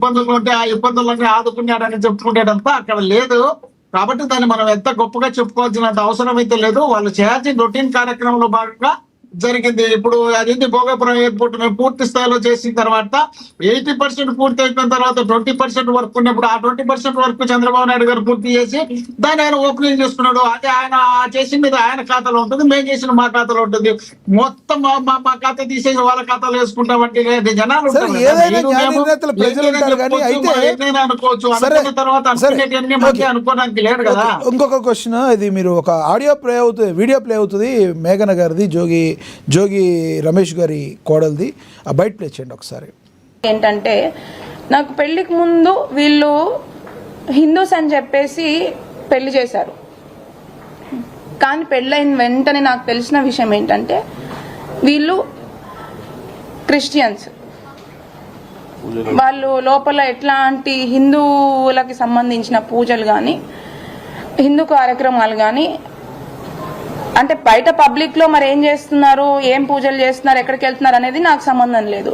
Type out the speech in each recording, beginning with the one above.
ఇబ్బందులు ఉంటే ఆ ఇబ్బందులన్నీ ఆదుకున్నాడని చెప్పుకునేటంతా అక్కడ లేదు. కాబట్టి దాన్ని మనం ఎంత గొప్పగా చెప్పుకోవాల్సినంత అవసరం అయితే లేదు. వాళ్ళు చేయాల్సిన రొటీన్ కార్యక్రమంలో భాగంగా జరిగింది. ఇప్పుడు అదేంటి భోగాపురం ఎయిర్పోర్ట్ పూర్తి స్థాయిలో చేసిన తర్వాత 80% పూర్తి అయిపోయిన తర్వాత 20% వర్క్ ఉన్నప్పుడు ఆ 20% వర్క్ చంద్రబాబు నాయుడు గారు పూర్తి చేసి దాన్ని ఆయన ఓపెనింగ్ చేసుకున్నాడు. అదే ఆయన చేసింది ఆయన ఖాతాలో ఉంటుంది, మేము చేసిన మా ఖాతాలో ఉంటుంది. మొత్తం మా ఖాతా తీసేసి వాళ్ళ ఖాతాలో వేసుకుంటామంటే జనాలు అనుకోవచ్చు. అనుకున్న తర్వాత అనుకునేటన్నీ మంచి అనుకోవడానికి లేదు కదా. ఇంకొక క్వశ్చన్, ఇది మీరు ఒక ఆడియో ప్లే అవుతుంది, వీడియో ప్లే అవుతుంది మేఘన గారిది, జోగి రమేష్ గారి కోడలిది. ఆ బయట ప్లే చేయండి ఒకసారి. ఏంటంటే నాకు పెళ్లికి ముందు వీళ్ళు హిందూస్ అని చెప్పేసి పెళ్లి చేశారు. కానీ పెళ్ళైన వెంటనే నాకు తెలిసిన విషయం ఏంటంటే వీళ్ళు క్రిస్టియన్స్. వాళ్ళు లోపల ఎట్లాంటి హిందువులకి సంబంధించిన పూజలు కానీ హిందూ కార్యక్రమాలు కానీ అంటే బయట పబ్లిక్లో మరి ఏం చేస్తున్నారు, ఏం పూజలు చేస్తున్నారు, ఎక్కడికి వెళ్తున్నారు అనేది నాకు సంబంధం లేదు.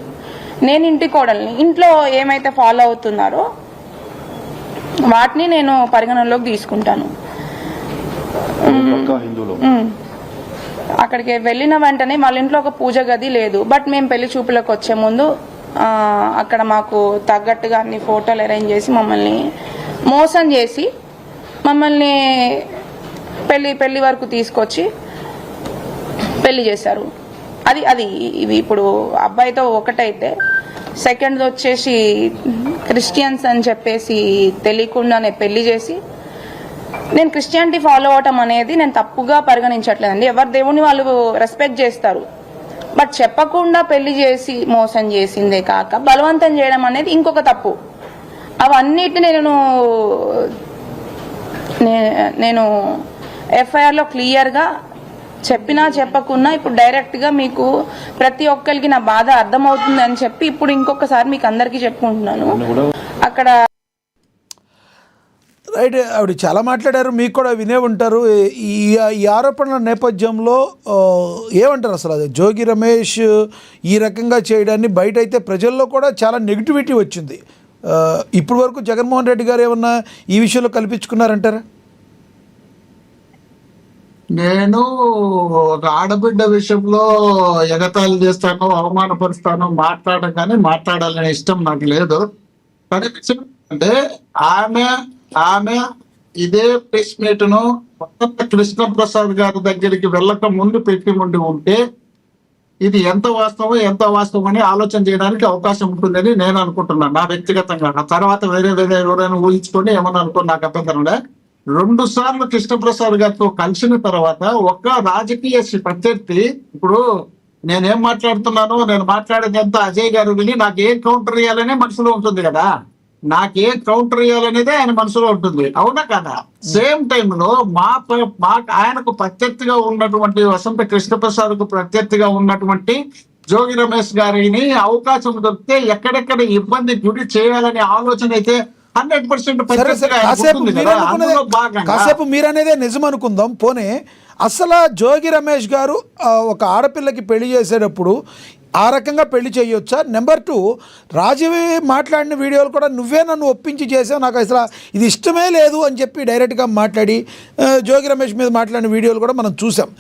నేను ఇంటి కోడల్ని, ఇంట్లో ఏమైతే ఫాలో అవుతున్నారో వాటిని నేను పరిగణనలోకి తీసుకుంటాను. అక్కడికి వెళ్ళిన వెంటనే వాళ్ళ ఇంట్లో ఒక పూజ గది లేదు. బట్ మేము పెళ్లి చూపులకు వచ్చే ముందు అక్కడ మాకు తగ్గట్టుగా అన్ని ఫోటోలు అరేంజ్ చేసి మమ్మల్ని మోసం చేసి మమ్మల్ని పెళ్లి వరకు తీసుకొచ్చి పెళ్లి చేశారు. అది ఇవి ఇప్పుడు అబ్బాయితో ఒకటైతే సెకండ్ వచ్చేసి క్రిస్టియన్స్ అని చెప్పేసి తెలియకుండానే పెళ్లి చేసి, నేను క్రిస్టియానిటీ ఫాలో అవటం అనేది నేను తప్పుగా పరిగణించట్లేదండి. ఎవరి దేవుని వాళ్ళు రెస్పెక్ట్ చేస్తారు. బట్ చెప్పకుండా పెళ్లి చేసి మోసం చేసిందే కాక బలవంతం చేయడం అనేది ఇంకొక తప్పు. అవన్నిటిని నేను ఎఫ్ఐఆర్లో క్లియర్గా చెప్పినా చెప్పకున్నా ఇప్పుడు డైరెక్ట్గా మీకు ప్రతి ఒక్కరికి నా బాధ అర్థమవుతుంది అని చెప్పి ఇప్పుడు ఇంకొకసారి మీకు అందరికీ చెప్పుకుంటున్నాను. అక్కడ రైట్, ఆవిడ చాలా మాట్లాడారు, మీకు కూడా వినే ఉంటారు. ఈ ఆరోపణల నేపథ్యంలో ఏమంటారు అసలు? అది జోగి రమేష్ ఈ రకంగా చేయడాన్ని బయట అయితే ప్రజల్లో కూడా చాలా నెగిటివిటీ వచ్చింది. ఇప్పటి వరకు జగన్మోహన్ రెడ్డి గారు ఏమన్నా ఈ విషయంలో కల్పించుకున్నారంటారా? నేను ఒక ఆడబిడ్డ విషయంలో ఎగతాళి చేస్తాను, అవమానపరుస్తాను, మాట్లాడడం కానీ మాట్లాడాలనే ఇష్టం నాకు లేదు. కానీ విషయం అంటే ఆమె ఇదే ప్రెస్ మీట్ ను కృష్ణప్రసాద్ గారి దగ్గరికి వెళ్ళక ముందు పెట్టి ఉంటే ఇది ఎంత వాస్తవం అని ఆలోచన చేయడానికి అవకాశం ఉంటుందని నేను అనుకుంటున్నాను, నా వ్యక్తిగతంగా. ఆ తర్వాత వేరే ఎవరైనా ఊహించుకొని ఏమన్నా అనుకోని నాకు అభ్యంతరం. 2 సార్లు కృష్ణప్రసాద్ గారితో కలిసిన తర్వాత ఒక్క రాజకీయ ప్రత్యర్థి, ఇప్పుడు నేనేం మాట్లాడుతున్నానో నేను మాట్లాడేది ఎంత అజయ్ గారు విని నాకేం కౌంటర్ ఇవ్వాలనే మనసులో ఉంటుంది కదా, నాకేం కౌంటర్ ఇవ్వాలనేదే ఆయన మనసులో ఉంటుంది, అవునా కదా? సేమ్ టైంలో ఆయనకు ప్రత్యర్థిగా ఉన్నటువంటి వసంత కృష్ణప్రసాద్ కు ప్రత్యర్థిగా ఉన్నటువంటి జోగి రమేష్ గారిని అవకాశం దొరికితే ఎక్కడెక్కడ ఇబ్బంది గురి చేయాలనే ఆలోచన అయితే 100% కాసేపు మీరనేదే నిజం అనుకుందాం. పోనీ అసలు జోగి రమేష్ గారు ఒక ఆడపిల్లకి పెళ్లి చేసేటప్పుడు ఆ రకంగా పెళ్లి చేయొచ్చా? నెంబర్ 2, రాజీవ్ మాట్లాడిన వీడియోలు కూడా నువ్వే నన్ను ఒప్పించి చేసావు, నాకు అసలు ఇది ఇష్టమే లేదు అని చెప్పి డైరెక్ట్గా మాట్లాడి జోగి రమేష్ మీద మాట్లాడిన వీడియోలు కూడా మనం చూసాం.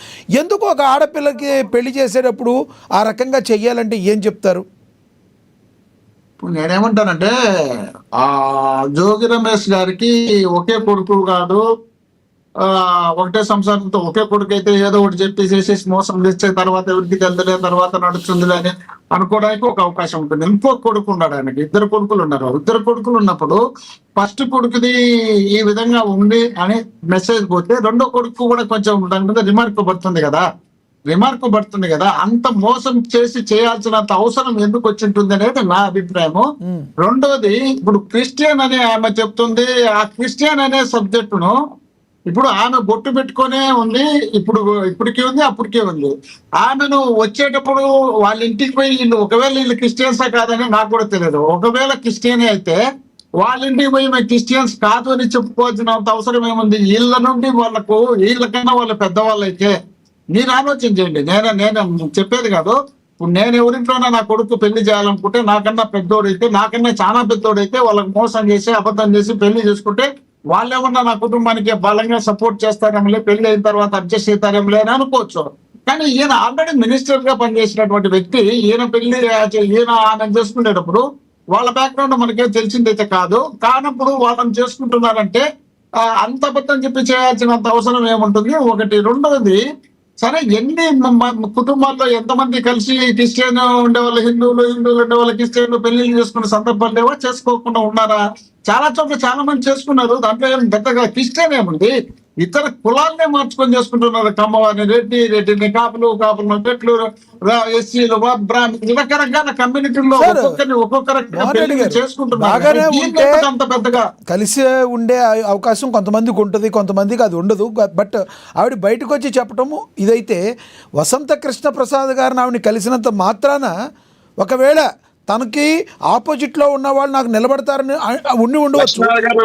ఎందుకు ఒక ఆడపిల్లకి పెళ్లి చేసేటప్పుడు ఆ రకంగా చెయ్యాలంటే ఏం చెప్తారు? నేనేమంటానంటే జోగి రమేష్ గారికి ఒకే కొడుకు కాదు, ఒకటే సంసారంతో ఒకే కొడుకు అయితే ఏదో ఒకటి చెప్పి చేసేసి మోసం చేసే తర్వాత ఎవరికి తెలుదులే తర్వాత నడుస్తుందిలే అని అనుకోవడానికి ఒక అవకాశం ఉంటుంది. ఇంకో కొడుకు ఉన్నాడు ఆయనకి, 2 కొడుకులు ఉన్నారు. 2 కొడుకులు ఉన్నప్పుడు ఫస్ట్ కొడుకుది ఈ విధంగా ఉంది అని మెసేజ్ పోతే రెండో కొడుకు కూడా కొంచెం దాని మీద రిమార్క్ పడుతుంది కదా. అంత మోసం చేసి చేయాల్సినంత అవసరం ఎందుకు వచ్చింటుంది అనేది నా అభిప్రాయము. రెండోది, ఇప్పుడు క్రిస్టియన్ అని ఆమె చెప్తుంది, ఆ క్రిస్టియన్ అనే సబ్జెక్టును ఇప్పుడు ఆమె బొట్టు పెట్టుకునే ఉంది, ఇప్పటికీ ఉంది, అప్పటికే ఉంది. ఆమెను వచ్చేటప్పుడు వాళ్ళ ఇంటికి పోయి ఒకవేళ వీళ్ళు క్రిస్టియన్సా కాదని నాకు కూడా తెలియదు. ఒకవేళ క్రిస్టియనే అయితే వాళ్ళ ఇంటికి పోయి మేము క్రిస్టియన్స్ కాదు అని చెప్పుకోవాల్సినంత అవసరం ఏముంది? వీళ్ళ నుండి వీళ్ళకన్నా వాళ్ళ పెద్దవాళ్ళు అయితే మీరు ఆలోచించండి. నేను చెప్పేది కాదు, ఇప్పుడు నేను ఎవరింట్లోనే నా కొడుకు పెళ్లి చేయాలనుకుంటే నాకన్నా పెద్దోడైతే, నాకన్నా చాలా పెద్దోడైతే వాళ్ళకి మోసం చేసి అబద్ధం చేసి పెళ్లి చేసుకుంటే వాళ్ళేమన్నా నా కుటుంబానికి బలంగా సపోర్ట్ చేస్తారేమలే, పెళ్లి అయిన తర్వాత అడ్జస్ట్ అవుతారేమలే అని అనుకోవచ్చు. కానీ ఈయన ఆల్రెడీ మినిస్టర్ గా పనిచేసినటువంటి వ్యక్తి, ఈయన ఆమె చేసుకునేటప్పుడు వాళ్ళ బ్యాక్గ్రౌండ్ మనకేం తెలిసిందైతే కానప్పుడు వాళ్ళని చేసుకుంటున్నారంటే అంత అబద్ధం చెప్పి చేయాల్సినంత అవసరం ఏముంటుంది? ఒకటి. రెండవది, సరే ఎన్ని కుటుంబాల్లో ఎంతమంది కలిసి క్రిస్టియన్ ఉండేవాళ్ళు, హిందువులు ఉండేవాళ్ళు క్రిస్టియన్లు పెళ్లిళ్ళు చేసుకునే సందర్భాలు లేవా? చేసుకోకుండా ఉన్నారా? చాలా చోట్ల చాలా మంది చేసుకున్నారు. దాంట్లో ఏం పెద్దగా క్రిస్టియన్ ఏముంది? ఇతర కులాలనే మార్చుకొని చేసుకుంటున్నారు. కమ్మవారిని రెడ్డిని, కాపులు రెడ్లు, ఎస్సీలు, బ్రాహ్మణులు, రకరకాల కమ్యూనిటీల్లో ఒక్కొక్కరు చేసుకుంటున్నారు. అంత పెద్దగా కలిసి ఉండే అవకాశం కొంతమందికి ఉంటుంది, కొంతమందికి అది ఉండదు. బట్ ఆవిడ బయటకు వచ్చి చెప్పటము ఇదైతే, వసంత కృష్ణ ప్రసాద్ గారిని ఆవిడని కలిసినంత మాత్రాన ఒకవేళ తనకి ఆపోజిట్లో ఉన్న వాళ్ళు నాకు నిలబడతారని ఉండవచ్చు.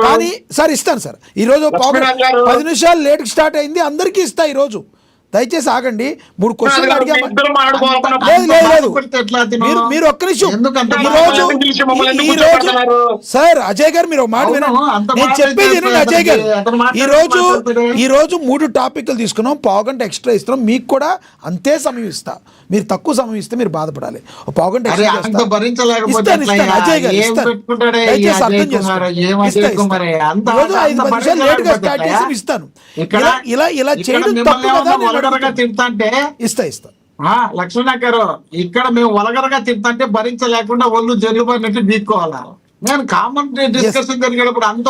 కానీ సార్ ఇస్తాను సార్, ఈరోజు 10 నిమిషాలు లేట్కి స్టార్ట్ అయింది, అందరికీ ఇస్తా ఈరోజు. దయచేసి ఆగండి. 3 క్వశ్చన్లు అడిగాము. లేదు మీరు ఒక్క నిమిషం. ఈరోజు సార్ అజయ్ గారు మీరు మాట వినండి, నేను చెప్పేది వినండి. అజయ్ గారు ఈరోజు 3 టాపిక్లు తీసుకున్నాం, 1/2 గంట ఎక్స్ట్రా ఇస్తున్నాం. మీకు కూడా అంతే సమయం ఇస్తా. మీరు తక్కువ సమయం ఇస్తే మీరు బాధపడాలి. 1/2 గంట ఎక్స్ట్రా ఇస్తాను. అజయ్ గారు ఇస్తాను, దయచేసి అర్థం చేసుకోండి. ఈరోజు 5 నిమిషాలు లేట్ గా స్టార్ట్ చేసి ఇస్తాను. ఇలా చేయడం తప్పు కదా? తింటే ఇస్తా లక్ష్మణ గారు, ఇక్కడ మేము వలగరగా తింటే భరించలేకుండా ఒళ్ళు జల్లుబడినట్టు గీక్కోవాలా? నేను కామన్ డిస్కషన్ జరిగేటప్పుడు అంత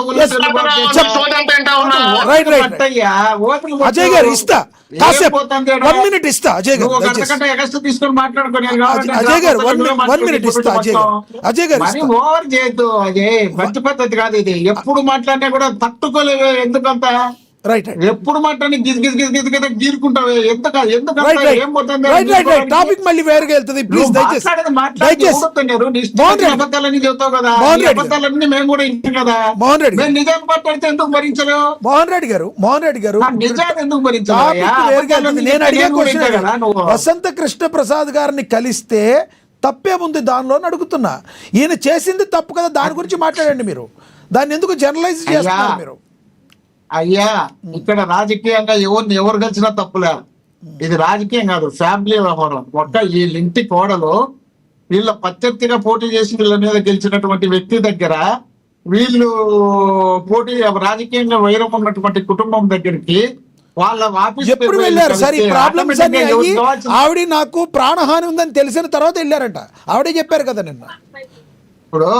అజయ్ గారు ఇస్తా, తీసుకొని మాట్లాడుకున్నాను. అజయ్ గారు 1 మినిట్ ఇస్తా. అజయ్ గారు ఓవర్ చేయొద్దు అజయ్, మంచి పద్ధతి కాదు ఇది. ఎప్పుడు మాట్లాడినా కూడా తట్టుకోలేవు. ఎందుకంత రైట్ ఎప్పుడు మాట్లాడి గీరుకుంటావు? టాపిక్ మళ్ళీ వేరుగా వెళ్తుంది. ప్లీజ్ దయచేసి అబద్ధాలన్నీ చెబుతావు కదా, అబద్ధాలన్నీ మేము కూడా ఇంటాం కదా. మోహన్ రెడ్డి నిజాన్ని మాట్లాడితే ఎందుకు భరించలేవు? మోహన్ రెడ్డి గారు నిజాన్ని ఎందుకు భరించలేవు? నేను అడిగే క్వశ్చన్, వసంత కృష్ణ ప్రసాద్ గారిని కలిస్తే తప్పేముంది దానిలో అడుగుతున్నా. ఈయన చేసింది తప్పు కదా, దాని గురించి మాట్లాడండి. మీరు దాన్ని ఎందుకు జనరలైజ్ చేస్తున్నారు? మీరు అయ్యా, ఇక్కడ రాజకీయంగా ఎవరు గెలిచినా తప్పులే. ఇది రాజకీయం కాదు, ఫ్యామిలీ వ్యవహారం. వీళ్ళ ఇంటి కోడలు వీళ్ళ ప్రత్యర్థిగా పోటీ చేసి వీళ్ళ మీద గెలిచినటువంటి వ్యక్తి దగ్గర వీళ్ళు రాజకీయంగా వైరం ఉన్నటువంటి కుటుంబం దగ్గరికి వాళ్ళ ఆఫీస్ ఎప్పుడు వెళ్ళారు సార్? ఈ ప్రాబ్లమ్స్ అన్ని అయ్యి ఆవిడ నాకు ప్రాణహాని ఉందని తెలిసిన తర్వాత వెళ్ళారంట. ఆవిడే చెప్పారు కదా నిన్న. ఇప్పుడు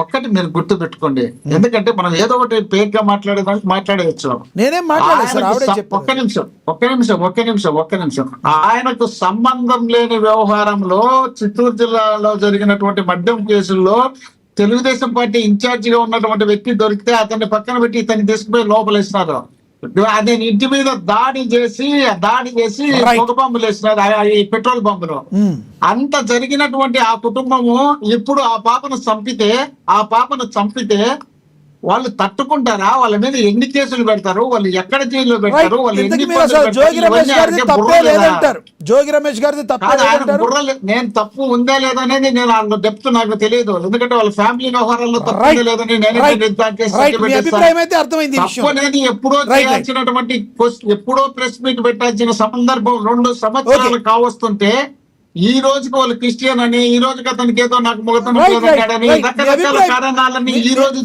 ఒక్కటి మీరు గుర్తు పెట్టుకోండి, ఎందుకంటే మనం ఏదో ఒకటి పేరుగా మాట్లాడేయచ్చు. నేనేం మాట్లాడలేదు. ఒక్క నిమిషం. ఆయనకు సంబంధం లేని వ్యవహారంలో చిత్తూరు జిల్లాలో జరిగినటువంటి మద్యం కేసుల్లో తెలుగుదేశం పార్టీ ఇన్ఛార్జ్ గా ఉన్నటువంటి వ్యక్తి దొరికితే అతన్ని పక్కన పెట్టి ఇతన్ని తీసుకుపోయి లోపలేసినారు. అదే ఇంటి మీద దాడి చేసి పొగ బాంబులు వేసినారు, ఈ పెట్రోల్ బాంబులు. అంత జరిగినటువంటి ఆ కుటుంబము ఇప్పుడు ఆ పాపను చంపితే వాళ్ళు తట్టుకుంటారా? వాళ్ళ మీద ఎన్ని కేసులు పెడతారు? వాళ్ళు ఎక్కడ జైల్లో పెడతారు? వాళ్ళు నేను తప్పు ఉందా లేదా అనేది నేను డెప్త్ నాకు తెలియదు. ఎందుకంటే వాళ్ళ ఫ్యామిలీ వ్యవహారాల్లో తప్పు లేదని తప్పు అనేది ఎప్పుడో చేయాల్సినటువంటి ఎప్పుడో ప్రెస్ మీట్ పెట్టాల్సిన సందర్భం 2 సంవత్సరాలు కావస్తుంటే ఈ రోజుకి వాళ్ళు క్రిస్టియన్ అని, ఈ రోజుకి అతనికి ఏదో నాకు ముఖతం లేదన్నాడని రకరకాల కారణాలని ఈ రోజు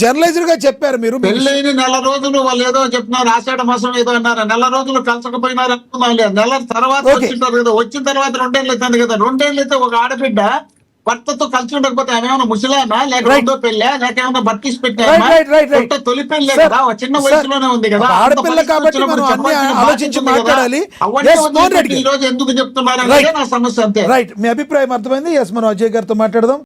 జర్నలైజర్ గా చెప్పారు. మీరు పెళ్ళైన 4 రోజులు వాళ్ళు ఏదో చెప్తున్నారు, ఆషాఢ మాసం ఏదో అన్నారు. 4 రోజులు కలసకపోయినారు అనుకున్నాం. నెల తర్వాత వచ్చింటారు కదా. వచ్చిన తర్వాత 2 ఏళ్ళు అవుతుంది కదా. 2 ఏళ్ళు అయితే ఒక ఆడబిడ్డ భర్తతో కలిసి ఉండకపోతే ఆమె ఏమైనా ముసలామా, లేక రెండో పెళ్ళా, లేక ఏమైనా బట్టిస్ పెట్టామా? తొలి పెళ్ళే కదా, చిన్న వయసులోనే ఉంది కదా. ఆడపిల్ల కాబట్టి ఆలోచించి మాట్లాడాలి. ఈ రోజు ఎందుకు చెప్తున్నారు అనేది నా సమస్య. అంతే. రైట్, మీ అభిప్రాయం అర్థమైంది. ఎస్, మనం అజయ్ గారితో మాట్లాడదాం.